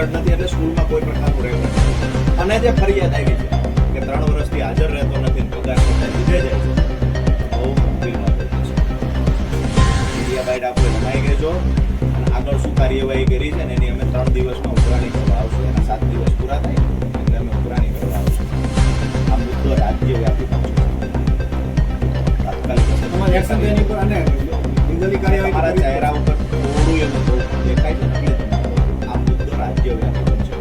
Record નથી એટલે સ્કૂલમાં કોઈ પ્રકારનું રેકોર્ડ નથી. અને જે ફરિયાદ આવી છે કે 3 વર્ષથી હાજર રહેતો નથી, પગાર લીધે જાય છે, બહુ ગંભીર બાબત છે. મીડિયા બાઇટ આપણે જમાઈ ગયો અને આગળ શું કાર્યવાહી કરી છે ને એની અમે 3 દિવસમાં ઉઘરાણી કરવા આવશું. એના 7 દિવસ પૂરા થાય એટલે અમે ઉઘરાણી કરવા આવશું. આ મુદ્દો રાજ્યવ્યાપી પહોંચશે. તાત્કાલિક તમારા ચહેરા ઉપર થોડું એનું દેખાય છે એટલે આ મુદ્દો રાજ્યવ્યાપી બનશે.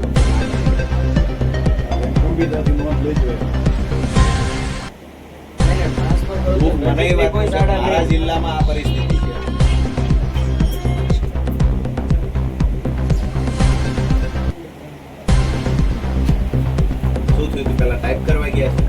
મારા જિલ્લામાં આ પરિસ્થિતિ છે. શું થયું? પેલા ટાઈપ કરવા ગયા છે.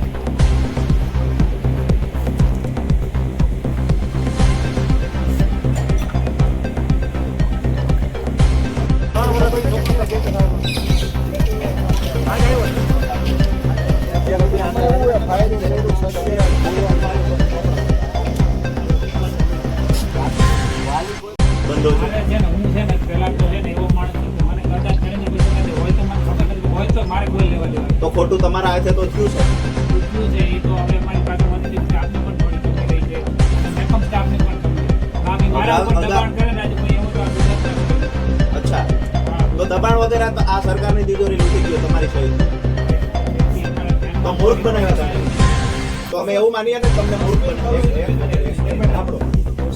તો ખોટું તમારા હાથે તો થયું છે. એ તો હવે અમારી પાસે મોનિટરિંગ સ્ટાફની પણ થોડી કમી રહી છે અને મેકઅપ સ્ટાફની પણ કમી. બાકી મારા ઉપર દબાણ કરે ને આજે કોઈ એવું તો અચ્છા, તો દબાણ વગેરે તો આ સરકારની તિજોરી લૂટી ગયો તમારી સહિત, તો મૂર્ખ બનાવ્યા તમે. તો અમે એવું માનીએ કે તમને મૂર્ખ બનાવ્યા.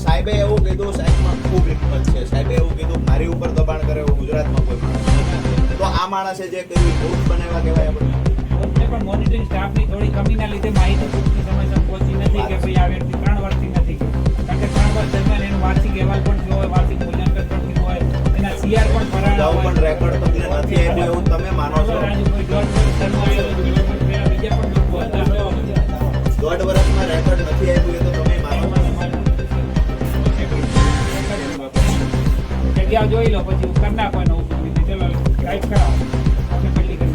સાહેબે એવું કીધું, સાહેબમાં ખૂબ હિંમત છે. સાહેબે એવું કીધું મારી ઉપર દબાણ કરે એવું ગુજરાતમાં કોઈ માણસ નથી. તો આ માણસે જે કર્યું મૂર્ખ બનાવ્યા કહેવાય આપણે. પણ મોનિટરિંગ સ્ટાફની થોડી કમીના લીધે માહિતી પૂરતી સમયસર પહોંચી નથી કે ભાઈ આ વ્યક્તિ 3 વર્ષથી નથી ગયો. કારણ કે 3 વર્ષ દરમિયાન એનું વાર્ષિક અહેવાલ પણ થયો હોય, વાર્ષિક મૂલ્યાંકન પણ થયું હોય, એના સીઆર પણ ભરાણા હોય, પણ રેકોર્ડ તમને નથી આપ્યો એવું તમે માનો છો? કોઈ 1.5 વર્ષમાં રેકોર્ડ નથી આપ્યું એ તો તમે માનો છો? જગ્યા જોઈ લો પછી કરી નાખો એનો ચલો ટાઈપ કરાવો આપણે બદલી કરી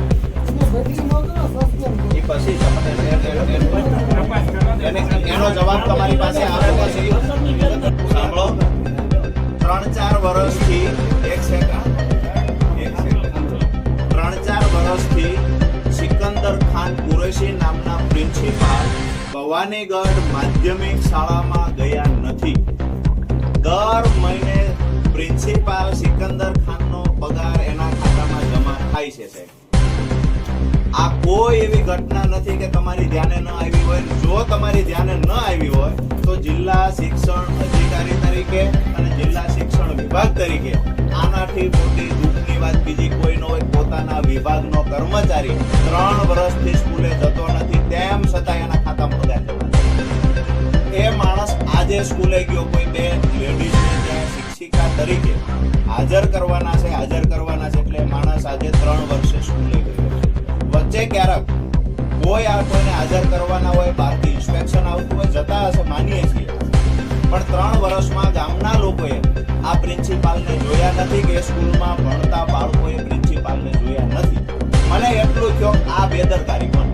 એનો જવાબ તમારી પાસે આવે પછી સાંભળો. 3-4 વર્ષથી 3-4 વર્ષથી સિકંદર ખાન કુરેશી નામના પ્રિન્સિપાલ ભવાનીગઢ માધ્યમિક શાળામાં ગયા નથી. દર મહિને પ્રિન્સિપાલ સિકંદર ખાનનો પગાર એના ખાતામાં જમા થાય છે સાહેબ. આ કોઈ એવી ઘટના નથી કે તમારી ધ્યાને ન આવી હોય. જો તમારી ધ્યાને ન આવી હોય તો જિલ્લા શિક્ષણ અધિકારી તરીકે અને જિલ્લા શિક્ષણ વિભાગ તરીકે આનાથી મોટી દુઃખની વાત બીજી કોઈ ન હોય. પોતાના વિભાગનો કર્મચારી 3 વર્ષથી સ્કૂલે જતો નથી, તેમ છતાં એના ખાતામાં પગાર જમા થાય. એ માણસ આજે સ્કૂલે ગયો, કોઈ બે લેડીઝને ત્યાં શિક્ષિકા તરીકે હાજર કરવાના છે એટલે માણસ આજે 3 વર્ષે સ્કૂલે ગયો. વચ્ચે ક્યારેક કોઈ આ કોઈને હાજર કરવાના હોય, બહારથી ઇન્સ્પેક્શન આવતું હોય, જતા હશે માનીએ છીએ, પણ 3 વર્ષમાં ગામના લોકોએ આ પ્રિન્સિપાલને જોયા નથી કે સ્કૂલમાં ભણતા બાળકોએ પ્રિન્સિપાલને જોયા નથી. મને એટલું થયો આ બેદરકારી પણ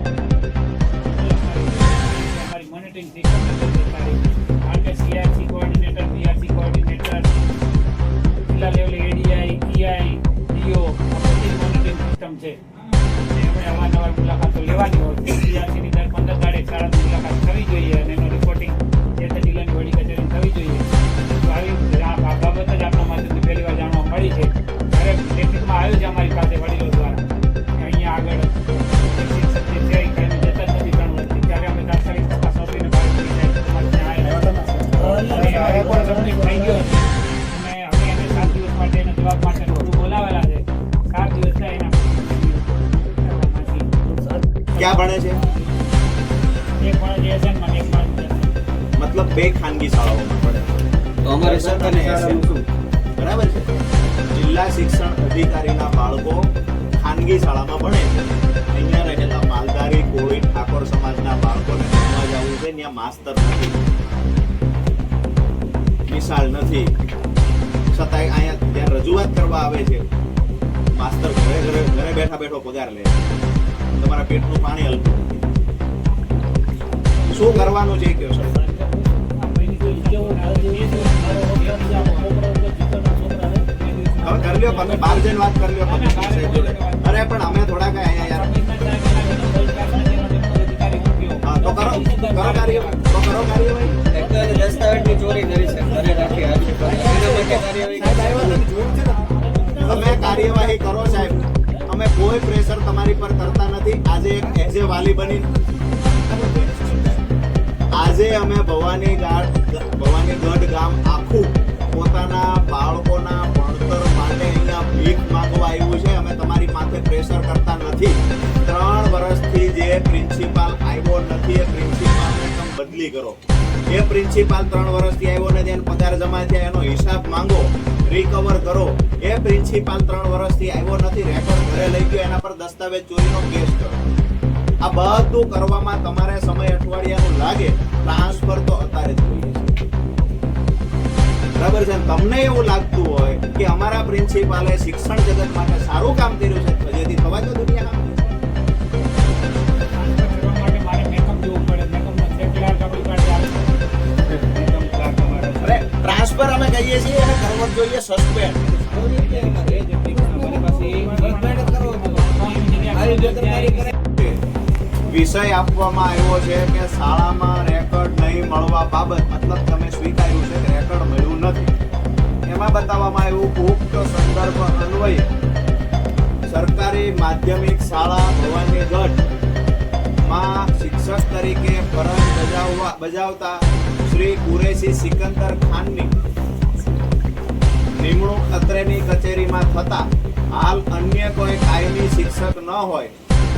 અમારી મોનિટરિંગ સિસ્ટમની બેદરકારી. કારણ કે સીઆરસી કોઓર્ડિનેટર, બીઆરસી કોઓર્ડિનેટર, જિલ્લા લેવલે એડીઆઈ, ઈઆઈ, ડીઓ આ બધી મોનિટરિંગ સિસ્ટમ છે. અવારનવાર મુલાકાતો લેવાની હોય. સીઆરસીની દર 15 દાડે શાળાની મુલાકાત થવી જોઈએ અને એનું રિપોર્ટિંગ જે તે જિલ્લાની વડી કચેરીને થવી જોઈએ. તો આવી આ બાબત જ આપણા માધ્યમથી પહેલી વાર જાણવા મળી છે. ત્યારે લેખિતમાં આવ્યું છે અમારી પાસે વડીલો દ્વારા કે અહીંયા આગળ શિક્ષક જે છે એ કાંઈ જતા જ નથી 3 વર્ષથી. ત્યારે અમે તાત્કાલિક તપાસ સોંપીને બહાર પડી જાય તમારે ત્યાં આવ્યા સબમિટ થઈ ગયો છે અને અમે એને 7 દિવસ માટે એના જવાબ માટે બોલાવેલા છે. 7 દિવસ થાય એના ક્યાં ભણે છે? એક ભણે છે એસએનમાં એક ભણે છે. મતલબ 2 ખાનગી શાળાઓમાં ભણે. તો અમારે સરકારને બરાબર છે. જિલ્લા શિક્ષણ અધિકારીના બાળકો ખાનગી શાળામાં ભણે છે. અહીંયા રહેલા માલધારી, કોળી, ઠાકોર સમાજના બાળકોને ભણવા જવું છે, ત્યાં માસ્તર નથી, નિશાળ નથી, છતાંય અહીંયા ત્યાં રજૂઆત કરવા આવે છે. માસ્તર ઘરે બેઠા પગાર લે. તમારા પેટનું પાણી હલતું નથી. શું કરવાનું છે કયો સર? હવે કરી લ્યો, તમે બહાર જઈને વાત કરી લ્યો પબ્લિક સાહેબ જોડે. અરે પણ અમે થોડા કઈ અહીંયા યાર. હા તો કરો કાર્યવાહી. દસ્તાવેજની ચોરી કરી છે, ઘરે રાખી આવી છે. એના માટે કાર્યવાહી તમે કાર્યવાહી કરો સાહેબ. અમે કોઈ પ્રેશર તમારી પર કરતા નથી. આજે એક એઝ એ વાલી બની આજે અમે ભવાનીગઢ ગામ આખું પોતાના બાળકોના ભણતર માટે અહીંયા ભીખ માંગવા આવ્યું છે. અમે તમારી માથે પ્રેશર કરતા નથી. 3 વર્ષથી જે પ્રિન્સિપાલ આવ્યો નથી એ પ્રિન્સિપાલને તમે બદલી કરો. એ પ્રિન્સિપાલ 3 વર્ષથી આવ્યો નથી, એનો પગાર જમા થયા એનો હિસાબ માંગો, રિકવર કરો. એ પ્રિન્સિપાલ 3 વર્ષથી આવ્યો નથી, રેકોર્ડ ઘરે લઈ ગયો, એના પર દસ્તાવેજ ચોરીનો કેસ કરો. આ બધું કરવામાં તમારે સમય અઠવાડિયાનું લાગે, ટ્રાન્સફર તો અત્યારે જ જોઈએ છે. બરાબર છે. તમને એવું લાગતું હોય કે અમારા પ્રિન્સિપાલે શિક્ષણ જગત માટે સારું કામ કર્યું છે, તો જેથી થવા દો દુનિયા. અરે ટ્રાન્સફર અમે કહીએ છીએ અને કરવો જોઈએ સસ્પેન્ડ. વિષય આપવામાં આવ્યો છે કે શાળામાં રેકોર્ડ નહીં મળવા બાબત, મતલબ તમે સ્વીકાર્યું છે કે રેકોર્ડ મળ્યું નથી. એમાં બતાવવામાં આવ્યું ઉક્ત સંદર્ભ અન્વયે સરકારી માધ્યમિક શાળા ભવાનીગઢ માં શિક્ષક તરીકે ફરજ બજાવતા શ્રી કુરેશી સિકંદર ખાનની નિમણૂક અત્રેની કચેરીમાં થતા હાલ અન્ય કોઈ કાયમી શિક્ષક ન હોય,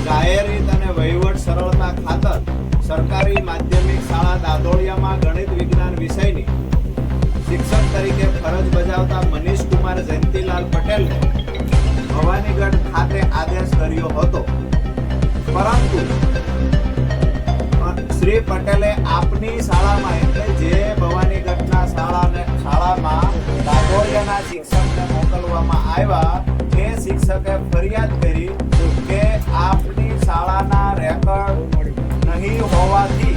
જાહેરીત અને વહીવટ સરળતા ખાતર સરકારી માધ્યમિક શાળા દાદોળિયામાં ગણિત વિજ્ઞાન વિષયની શિક્ષક તરીકે ફરજ બજાવતા મનીષ કુમાર જયંતિલાલ પટેલને ભવાનીગઢ ખાતે આદેશ કર્યો હતો. પરંતુ શ્રી પટેલે આપની શાળામાં, એટલે જે ભવાનીગઢના શાળામાં દાદોળિયાના શિક્ષકને મોકલવામાં આવ્યા, તે શિક્ષકે ફરિયાદ કરી કે આપની શાળાના રેકોર્ડ નહીં હોવાથી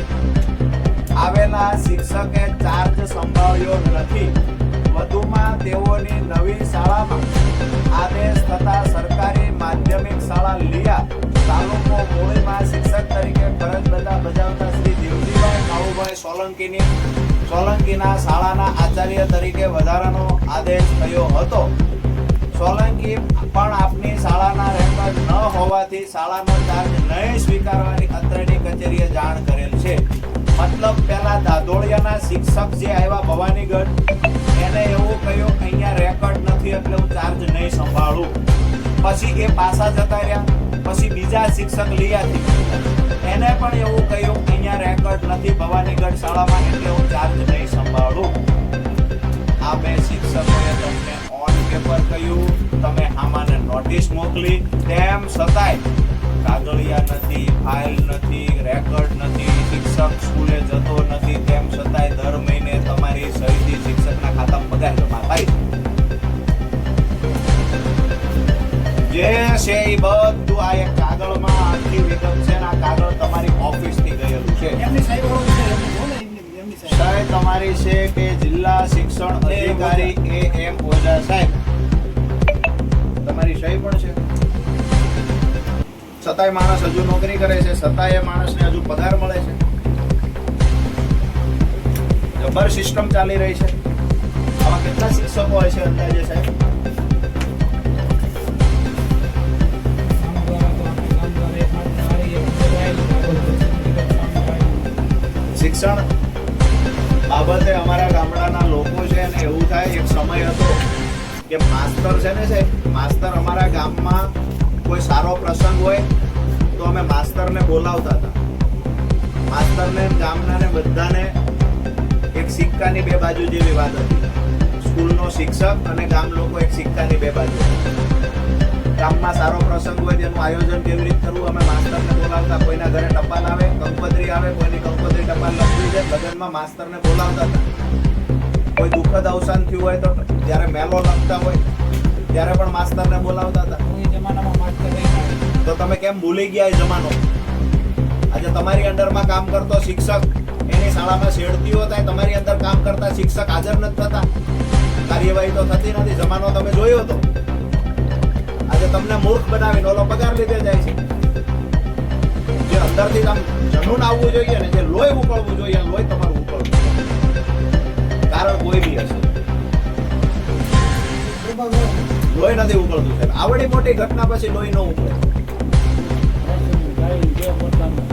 આવેલા શિક્ષકે ચાર્જ સંભાળ્યો નથી. વધુમાં તેઓની નવી શાળામાં આદેશ થતા સરકારી માધ્યમિક શાળા લીયા તાલુકો મૂળીમાં શિક્ષક તરીકે ફરજ બજાવતા શ્રી દેવજીભાઈ કાળુભાઈ સોલંકીના શાળાના આચાર્ય તરીકે વધારાનો આદેશ થયો હતો. સોલંકી પણ આપની શાળાના રેકોર્ડ ન હોવાથી શાળાનો ચાર્જ નહીં સ્વીકારવાની અત્રેની કચેરીએ જાણ કરેલ છે. મતલબ પહેલા દાદોળિયાના શિક્ષક જે આવ્યા ભવાનીગઢ, એને એવું કહ્યું અહીંયા રેકોર્ડ નથી એટલે હું ચાર્જ નહીં સંભાળું. પછી એ પાછા જતા રહ્યા. પછી બીજા શિક્ષક લીયાથી એને પણ એવું કહ્યું અહીંયા રેકોર્ડ નથી ભવાનીગઢ શાળામાં એટલે હું ચાર્જ નહીં સંભાળું. આ બે શિક્ષકોએ તમને ઓન પેપર કહ્યું, તમે આમાંને નોટિસ મોકલી, તેમ છતાંય કાગળિયા નથી, ફાઇલ નથી, રેકોર્ડ નથી, શિક્ષક સ્કૂલે જતો નથી, તેમ છતાંય દર મહિને તમારી સહીથી શિક્ષકના ખાતામાં પગાર જમા થાય. જે છે એ બધું આ એક કાગળમાં આખી વિગત છે ને આ કાગળ તમારી ઓફિસથી ગયેલું છે. સહી તમારી છે કે જિલ્લા શિક્ષણ અધિકારી A.M. ઓઝા સાહેબ, તમારી સહી પણ છે. છતાંય માણસ હજુ નોકરી કરે છે, છતાંય એ માણસને હજુ પગાર મળે છે. જબર સિસ્ટમ ચાલી રહી છે. આવા કેટલા શિક્ષકો હોય છે અંદાજે સાહેબ? શિક્ષણ બાબતે અમારા ગામડાના લોકો છે અને એવું થાય, એક સમય હતો કે માસ્તર છે ને સાહેબ, માસ્તર અમારા ગામમાં કોઈ સારો પ્રસંગ હોય તો અમે માસ્તરને બોલાવતા હતા. માસ્તરને ગામનાને બધાને એક સિક્કાની બે બાજુ જેવી વાત હતી. સ્કૂલનો શિક્ષક અને ગામ લોકો એક સિક્કાની બે બાજુ. ગામમાં સારો પ્રસંગ હોય તેનું આયોજન કેવી રીતે કરવું, અમે માસ્તરને બોલાવતા. કોઈના ઘરે ટપાલ આવે, કંકોત્રી આવે, કોઈની કંકોત્રી ટપાલ લખવી છે, લગ્નમાં માસ્તરને બોલાવતા હતા. કોઈ દુઃખદ અવસાન થયું હોય તો જ્યારે મેલો લખતા હોય ત્યારે પણ માસ્તરને બોલાવતા હતા. તો તમે કેમ ભૂલી ગયા એ જમાનો? આજે તમારી અંડરમાં કામ કરતો શિક્ષક એની શાળામાં શેડતીઓ થાય, તમારી અંદર કામ કરતા શિક્ષક હાજર નથી થતા. કાર્યવાહી તો થતી નથી. જમાનો તમે જોયો હતો. આજે તમને મૂર્ખ બનાવીને ઓલો પગાર લીધે જાય છે. જે અંદરથી આમ જનૂન આવવું જોઈએ ને, જે લોહી ઉકળવું જોઈએ, લોહી તમારું ઉકળવું. કારણ કોઈ બી હશે, લોહી નથી ઉકળતું સાહેબ. આવડી મોટી ઘટના પછી લોહી ન ઉકળે. ગાય જે પોતાનું